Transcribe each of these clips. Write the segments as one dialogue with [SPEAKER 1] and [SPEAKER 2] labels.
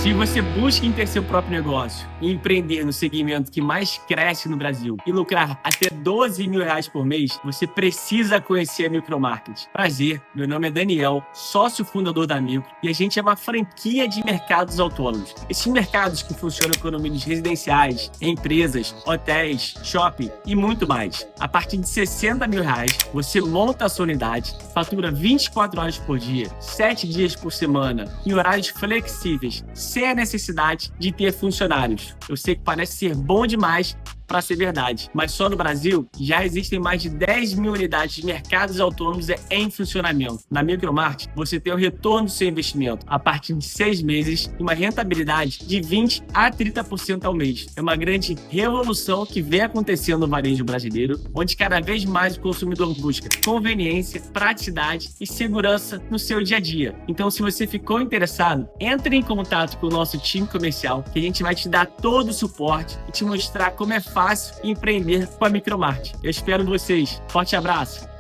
[SPEAKER 1] Se você busca em ter seu próprio negócio e empreender no segmento que mais cresce no Brasil e lucrar até R$12 mil por mês, você precisa conhecer a Micromarket. Prazer, meu nome é Daniel, sócio fundador da Micro, e a gente é uma franquia de mercados autônomos. Esses mercados que funcionam com condomínios residenciais, empresas, hotéis, shopping e muito mais. A partir de R$60 mil, você monta a sua unidade, fatura 24 horas por dia, 7 dias por semana, em horários flexíveis, sem a necessidade de ter funcionários. Eu sei que parece ser bom demais para ser verdade, mas só no Brasil já existem mais de 10 mil unidades de mercados autônomos em funcionamento. Na Micromarket, você tem o retorno do seu investimento a partir de 6 meses e uma rentabilidade de 20% a 30% ao mês. É uma grande revolução que vem acontecendo no varejo brasileiro, onde cada vez mais o consumidor busca conveniência, praticidade e segurança no seu dia a dia. Então, se você ficou interessado, entre em contato com o nosso time comercial, que a gente vai te dar todo o suporte e te mostrar como é fácil empreender com a Micromarket. Eu espero vocês. Forte abraço.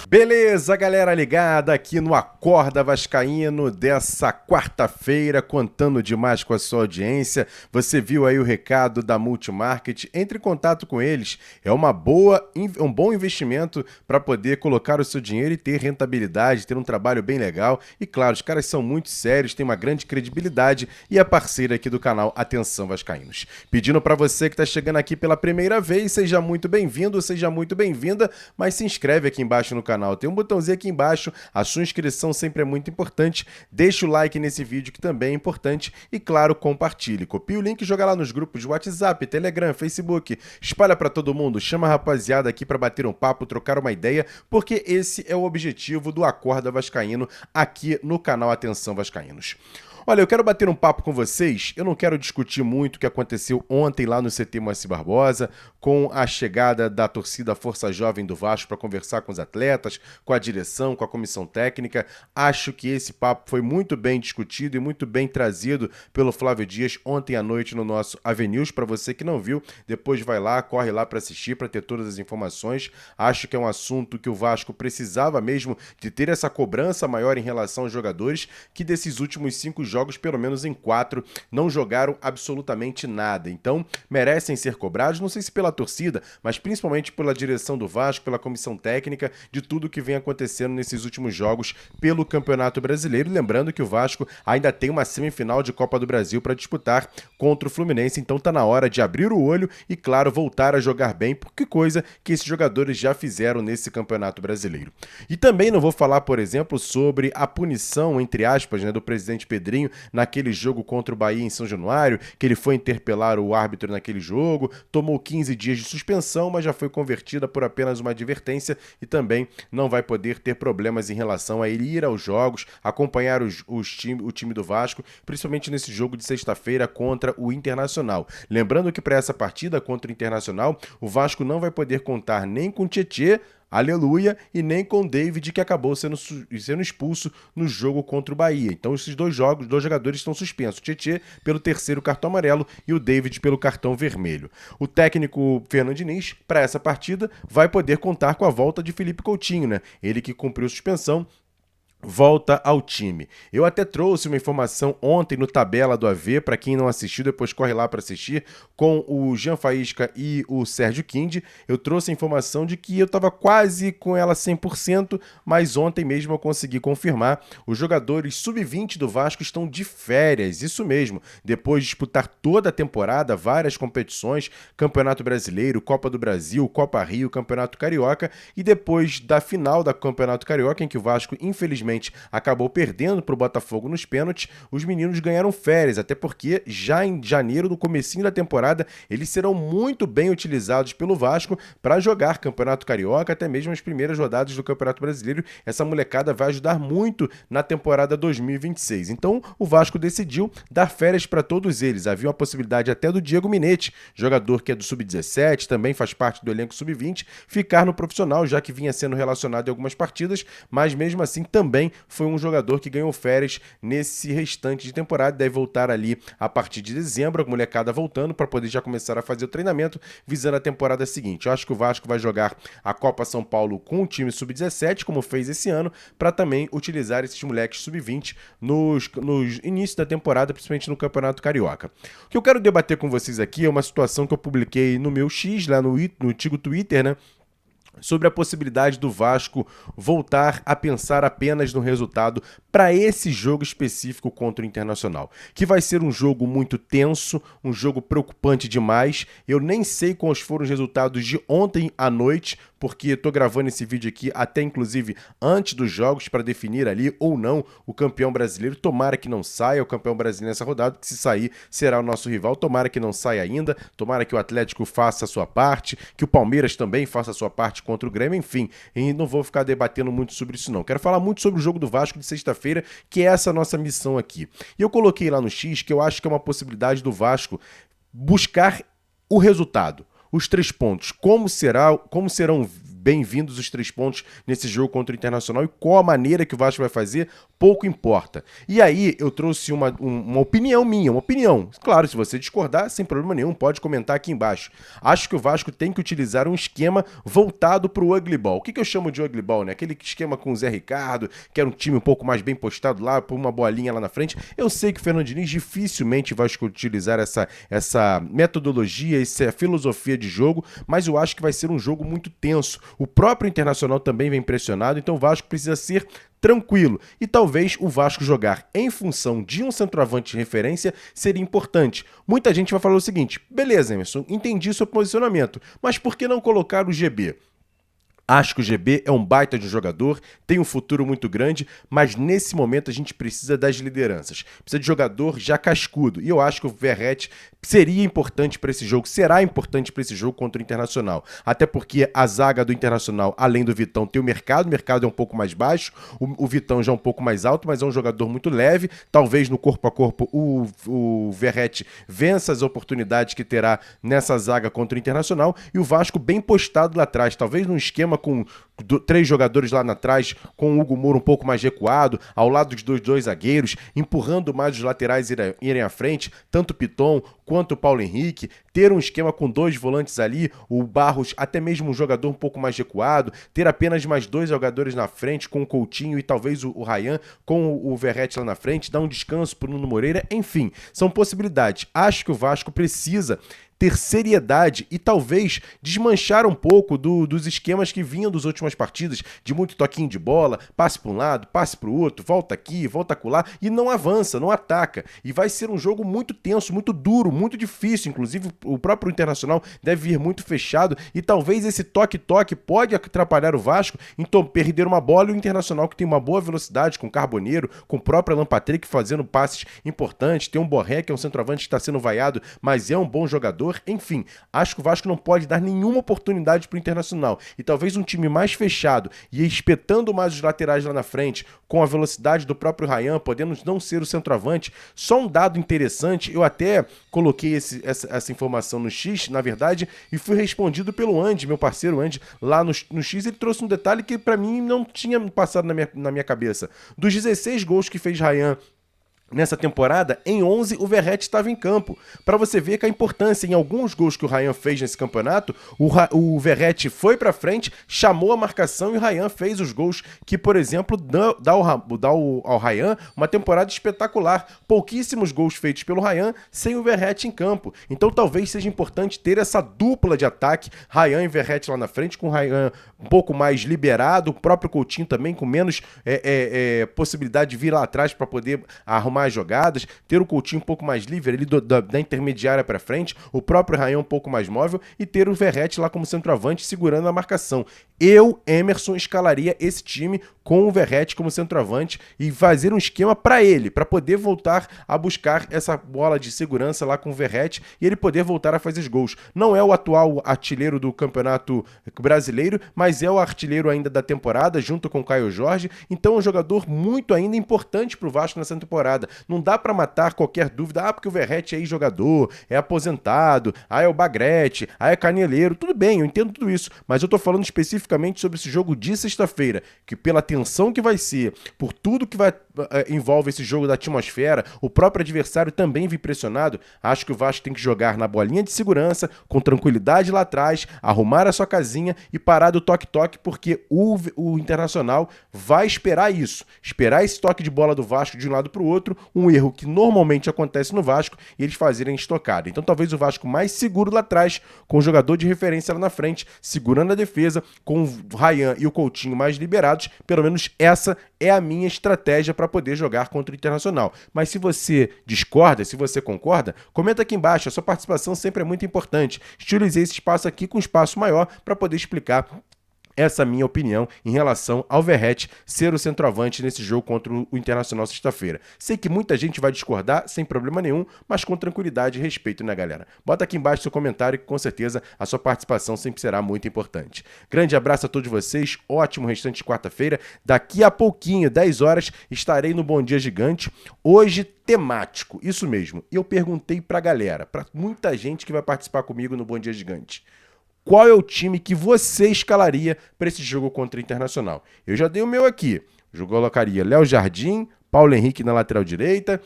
[SPEAKER 2] Beleza, galera ligada aqui no Acorda Vascaíno dessa quarta-feira, contando demais com a sua audiência. Você viu aí o recado da Multimarket, entre em contato com eles, é um bom investimento para poder colocar o seu dinheiro e ter rentabilidade, ter um trabalho bem legal. E claro, os caras são muito sérios, têm uma grande credibilidade e é parceira aqui do canal Atenção Vascaínos. Pedindo para você que está chegando aqui pela primeira vez, seja muito bem-vindo, seja muito bem-vinda, mas se inscreve aqui embaixo no canal. Tem um botãozinho aqui embaixo, a sua inscrição sempre é muito importante. Deixa o like nesse vídeo que também é importante e, claro, compartilhe. Copie o link e joga lá nos grupos de WhatsApp, Telegram, Facebook. Espalha pra todo mundo, chama a rapaziada aqui pra bater um papo, trocar uma ideia, porque esse é o objetivo do Acorda Vascaíno aqui no canal Atenção Vascaínos. Olha, eu quero bater um papo com vocês, eu não quero discutir muito o que aconteceu ontem lá no CT Moacir Barbosa, com a chegada da torcida Força Jovem do Vasco para conversar com os atletas, com a direção, com a comissão técnica. Acho que esse papo foi muito bem discutido e muito bem trazido pelo Flávio Dias ontem à noite no nosso Avenews. Para você que não viu, depois vai lá, corre lá para assistir, para ter todas as informações. Acho que é um assunto que o Vasco precisava mesmo de ter essa cobrança maior em relação aos jogadores, que desses últimos 5 jogos, pelo menos em 4, não jogaram absolutamente nada. Então, merecem ser cobrados, não sei se pela torcida, mas principalmente pela direção do Vasco, pela comissão técnica, de tudo que vem acontecendo nesses últimos jogos pelo Campeonato Brasileiro. Lembrando que o Vasco ainda tem uma semifinal de Copa do Brasil para disputar contra o Fluminense, então tá na hora de abrir o olho e, claro, voltar a jogar bem, porque coisa que esses jogadores já fizeram nesse Campeonato Brasileiro. E também não vou falar, por exemplo, sobre a punição, entre aspas, do presidente Pedrinho naquele jogo contra o Bahia em São Januário, que ele foi interpelar o árbitro naquele jogo, tomou 15 dias de suspensão, mas já foi convertida por apenas uma advertência e também não vai poder ter problemas em relação a ele ir aos jogos, acompanhar o time do Vasco, principalmente nesse jogo de sexta-feira contra o Internacional. Lembrando que para essa partida contra o Internacional, o Vasco não vai poder contar nem com Tietê, aleluia, e nem com o David, que acabou sendo expulso no jogo contra o Bahia. Então esses dois jogadores estão suspensos. O Tietê pelo 3º cartão amarelo e o David pelo cartão vermelho. O técnico Fernando Diniz, para essa partida, vai poder contar com a volta de Felipe Coutinho, Ele que cumpriu suspensão, volta ao time. Eu até trouxe uma informação ontem no Tabela do AV, para quem não assistiu, depois corre lá para assistir, com o Jean Faísca e o Sérgio Quindi. Eu trouxe a informação de que eu estava quase com ela 100%, mas ontem mesmo eu consegui confirmar. Os jogadores sub-20 do Vasco estão de férias, isso mesmo. Depois de disputar toda a temporada, várias competições, Campeonato Brasileiro, Copa do Brasil, Copa Rio, Campeonato Carioca, e depois da final da Campeonato Carioca, em que o Vasco, infelizmente, acabou perdendo para o Botafogo nos pênaltis, os meninos ganharam férias, até porque já em janeiro, no comecinho da temporada, eles serão muito bem utilizados pelo Vasco para jogar Campeonato Carioca, até mesmo as primeiras rodadas do Campeonato Brasileiro. Essa molecada vai ajudar muito na temporada 2026. Então, o Vasco decidiu dar férias para todos eles. Havia uma possibilidade até do Diego Minetti, jogador que é do Sub-17, também faz parte do elenco Sub-20, ficar no profissional, já que vinha sendo relacionado em algumas partidas, mas mesmo assim também também foi um jogador que ganhou férias nesse restante de temporada, deve voltar ali a partir de dezembro, a molecada voltando para poder já começar a fazer o treinamento visando a temporada seguinte. Eu acho que o Vasco vai jogar a Copa São Paulo com o time sub-17, como fez esse ano, para também utilizar esses moleques sub-20 nos inícios da temporada, principalmente no Campeonato Carioca. O que eu quero debater com vocês aqui é uma situação que eu publiquei no meu X, lá no antigo Twitter, né? Sobre a possibilidade do Vasco voltar a pensar apenas no resultado para esse jogo específico contra o Internacional, que vai ser um jogo muito tenso, um jogo preocupante demais. Eu nem sei quais foram os resultados de ontem à noite, porque estou gravando esse vídeo aqui até inclusive antes dos jogos para definir ali ou não o campeão brasileiro. Tomara que não saia o campeão brasileiro nessa rodada, que se sair será o nosso rival. Tomara que não saia ainda, tomara que o Atlético faça a sua parte, que o Palmeiras também faça a sua parte contra o Grêmio, enfim, e não vou ficar debatendo muito sobre isso não. Quero falar muito sobre o jogo do Vasco de sexta-feira, que é essa nossa missão aqui. E eu coloquei lá no X que eu acho que é uma possibilidade do Vasco buscar o resultado, os 3 pontos. Como serão bem-vindos os 3 pontos nesse jogo contra o Internacional e qual a maneira que o Vasco vai fazer, pouco importa. E aí eu trouxe uma opinião minha, uma opinião. Claro, se você discordar, sem problema nenhum, pode comentar aqui embaixo. Acho que o Vasco tem que utilizar um esquema voltado para o Ugly Ball. O que eu chamo de Ugly Ball, né? Aquele esquema com o Zé Ricardo, que era um time um pouco mais bem postado lá, por uma bolinha lá na frente. Eu sei que o Fernando Diniz dificilmente vai utilizar essa metodologia, essa filosofia de jogo, mas eu acho que vai ser um jogo muito tenso. O próprio Internacional também vem pressionado, então o Vasco precisa ser tranquilo. E talvez o Vasco jogar em função de um centroavante de referência seria importante. Muita gente vai falar o seguinte: beleza, Emerson, entendi seu posicionamento, mas por que não colocar o GB? Acho que o GB é um baita de um jogador, tem um futuro muito grande, mas nesse momento a gente precisa das lideranças. Precisa de jogador já cascudo. E eu acho que o Verratti seria importante para esse jogo, será importante para esse jogo contra o Internacional. Até porque a zaga do Internacional, além do Vitão, tem o mercado é um pouco mais baixo, o Vitão já é um pouco mais alto, mas é um jogador muito leve. Talvez no corpo a corpo o Verratti vença as oportunidades que terá nessa zaga contra o Internacional. E o Vasco bem postado lá atrás, talvez num esquema com 3 jogadores lá atrás, com o Hugo Moura um pouco mais recuado, ao lado dos dois zagueiros, empurrando mais os laterais irem à frente, tanto o Piton quanto o Paulo Henrique, ter um esquema com 2 volantes ali, o Barros até mesmo um jogador um pouco mais recuado, ter apenas mais 2 jogadores na frente, com o Coutinho e talvez o Ryan, com o Verratti lá na frente, dar um descanso para o Nuno Moreira, enfim, são possibilidades. Acho que o Vasco precisa ter seriedade e talvez desmanchar um pouco dos esquemas que vinham das últimas partidas, de muito toquinho de bola, passe para um lado, passe para o outro, volta aqui, volta acolá, e não avança, não ataca. E vai ser um jogo muito tenso, muito duro, muito difícil. Inclusive, o próprio Internacional deve vir muito fechado e talvez esse toque-toque pode atrapalhar o Vasco, então perder uma bola e o Internacional, que tem uma boa velocidade, com Carboneiro, com o próprio Alan Patrick fazendo passes importantes, tem um Borré, que é um centroavante que está sendo vaiado, mas é um bom jogador. Enfim, acho que o Vasco não pode dar nenhuma oportunidade para o Internacional. E talvez um time mais fechado e espetando mais os laterais lá na frente, com a velocidade do próprio Ryan, podendo não ser o centroavante. Só um dado interessante, eu até coloquei essa informação no X, na verdade, e fui respondido pelo Andy, meu parceiro Andy, lá no X. Ele trouxe um detalhe que para mim não tinha passado na minha cabeça. Dos 16 gols que fez Ryan nessa temporada, em 11 o Verratti estava em campo. Para você ver que a importância, em alguns gols que o Ryan fez nesse campeonato, o Verratti foi para frente, chamou a marcação e o Ryan fez os gols que, por exemplo, dá ao Ryan uma temporada espetacular. Pouquíssimos gols feitos pelo Ryan sem o Verratti em campo. Então talvez seja importante ter essa dupla de ataque, Ryan e Verratti lá na frente, com o Ryan um pouco mais liberado, o próprio Coutinho também com menos possibilidade de vir lá atrás para poder arrumar as jogadas, ter o Coutinho um pouco mais livre ali da intermediária para frente, o próprio Ryan um pouco mais móvel e ter o Verratti lá como centroavante segurando a marcação. Eu, Emerson, escalaria esse time com o Verratti como centroavante e fazer um esquema para ele, para poder voltar a buscar essa bola de segurança lá com o Verratti e ele poder voltar a fazer os gols. Não é o atual artilheiro do Campeonato Brasileiro, mas é o artilheiro ainda da temporada, junto com o Caio Jorge, então é um jogador muito ainda importante para o Vasco nessa temporada. Não dá para matar qualquer dúvida, porque o Verratti é jogador, é aposentado, é o Bagrete, é caneleiro, tudo bem, eu entendo tudo isso, mas eu tô falando especificamente especificamente sobre esse jogo de sexta-feira, que pela tensão que vai ser, por tudo que envolve esse jogo da atmosfera, o próprio adversário também vir pressionado, acho que o Vasco tem que jogar na bolinha de segurança, com tranquilidade lá atrás, arrumar a sua casinha e parar do toque-toque, porque o Internacional vai esperar isso, esperar esse toque de bola do Vasco de um lado para o outro, um erro que normalmente acontece no Vasco, e eles fazerem estocada. Então talvez o Vasco mais seguro lá atrás, com o jogador de referência lá na frente, segurando a defesa, com o Ryan e o Coutinho mais liberados, pelo menos essa é a minha estratégia para poder jogar contra o Internacional. Mas se você discorda, se você concorda, comenta aqui embaixo, a sua participação sempre é muito importante. Estilizei esse espaço aqui com um espaço maior para poder explicar essa minha opinião em relação ao Verratti ser o centroavante nesse jogo contra o Internacional sexta-feira. Sei que muita gente vai discordar, sem problema nenhum, mas com tranquilidade e respeito, né, galera? Bota aqui embaixo seu comentário que com certeza a sua participação sempre será muito importante. Grande abraço a todos vocês, ótimo restante de quarta-feira. Daqui a pouquinho, 10 horas, estarei no Bom Dia Gigante. Hoje, temático, isso mesmo. E eu perguntei pra galera, pra muita gente que vai participar comigo no Bom Dia Gigante: qual é o time que você escalaria para esse jogo contra o Internacional? Eu já dei o meu aqui. Eu colocaria Léo Jardim, Paulo Henrique na lateral direita,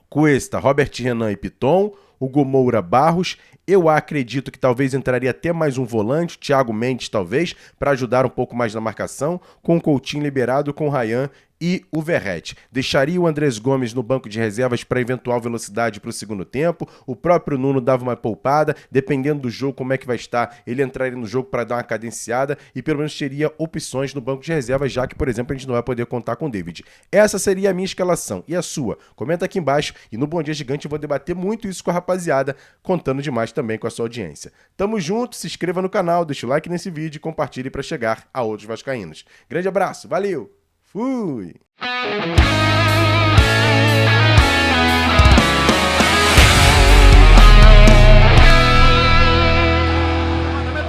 [SPEAKER 2] Cuesta, Robert Renan e Piton, Hugo Moura, Barros. Eu acredito que talvez entraria até mais um volante, Thiago Mendes talvez, para ajudar um pouco mais na marcação, com o Coutinho liberado, com o Ryan e o Verratti. Deixaria o Andrés Gomes no banco de reservas para eventual velocidade para o segundo tempo. O próprio Nuno dava uma poupada, dependendo do jogo, como é que vai estar, ele entraria no jogo para dar uma cadenciada e pelo menos teria opções no banco de reservas, já que, por exemplo, a gente não vai poder contar com o David. Essa seria a minha escalação. E a sua? Comenta aqui embaixo e no Bom Dia Gigante eu vou debater muito isso com a rapaziada, contando demais também com a sua audiência. Tamo junto, se inscreva no canal, deixa o like nesse vídeo e compartilhe para chegar a outros vascaínos. Grande abraço, valeu! Fui!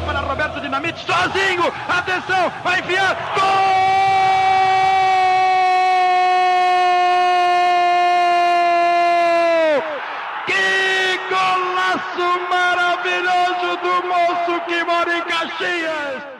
[SPEAKER 3] Para Roberto Dinamite, sozinho! Atenção! Vai enfiar! Gol! Que golaço maravilhoso do moço que mora em Caxias!